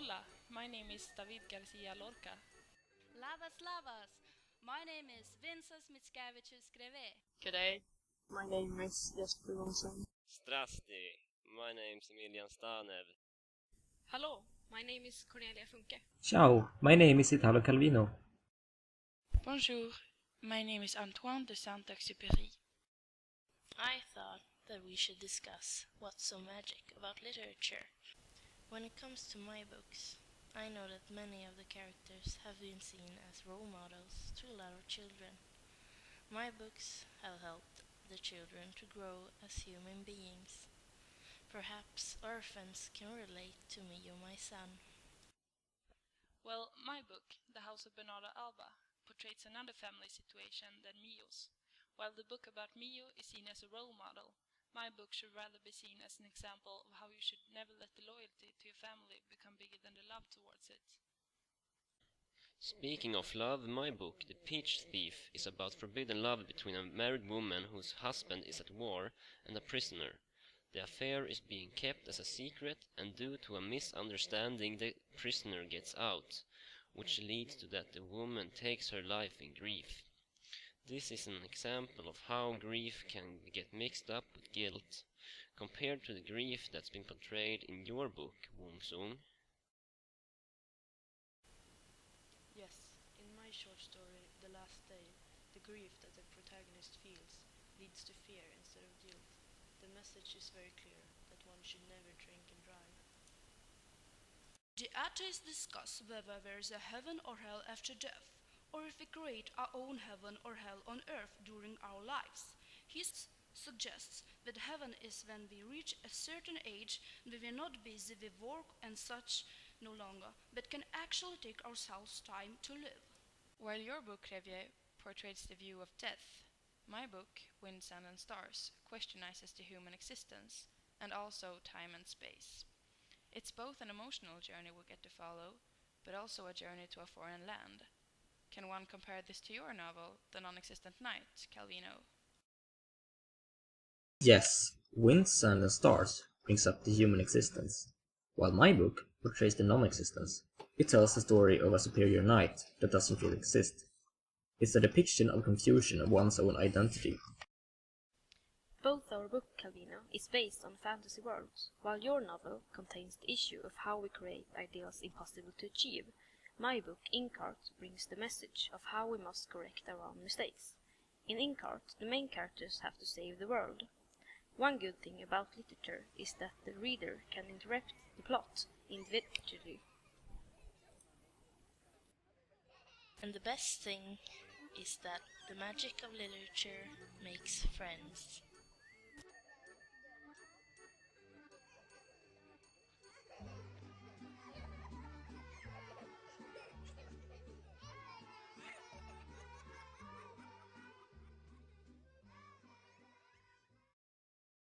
Hola, my name is David Garcia Lorca. Lavas Lavas! My name is Vincent Mitskevicius Greve. G'day, my name is Jesper Jonsson. Zdrasti, my name's Emilian Stanev. Hello, my name is Cornelia Funke. Ciao, my name is Italo Calvino. Bonjour, my name is Antoine de Saint-Exupéry. I thought that we should discuss what's so magic about literature. When it comes to my books, I know that many of the characters have been seen as role models to a lot of children. My books have helped the children to grow as human beings. Perhaps orphans can relate to me or my son. Well, my book, The House of Bernarda Alba, portrays another family situation than Mio's. While the book about Mio is seen as a role model, my book should rather be seen as an example of how you should never let the loyalty to your family become bigger than the love towards it. Speaking of love, my book, The Peach Thief, is about forbidden love between a married woman whose husband is at war and a prisoner. The affair is being kept as a secret, and due to a misunderstanding the prisoner gets out, which leads to that the woman takes her life in grief. This is an example of how grief can get mixed up with guilt, compared to the grief that's been portrayed in your book, Wungsung. Yes, in my short story, The Last Day, the grief that the protagonist feels leads to fear instead of guilt. The message is very clear, that one should never drink and drive. The atheists discuss whether there is a heaven or hell after death, or if we create our own heaven or hell on earth during our lives. He suggests that heaven is when we reach a certain age and we are not busy with work and such no longer, but can actually take ourselves time to live. While your book, Revier, portrays the view of death, my book, Wind, Sun and Stars, questionizes the human existence, and also time and space. It's both an emotional journey we get to follow, but also a journey to a foreign land. Can one compare this to your novel, The Non-Existent Night, Calvino? Yes, Wind, Sun and Stars brings up the human existence, while my book portrays the non-existence. It tells the story of a superior knight that doesn't really exist. It's a depiction of confusion of one's own identity. Both our book, Calvino, is based on fantasy worlds, while your novel contains the issue of how we create ideals impossible to achieve. My book, Inkart, brings the message of how we must correct our own mistakes. In Inkart, the main characters have to save the world. One good thing about literature is that the reader can interrupt the plot individually. And the best thing is that the magic of literature makes friends.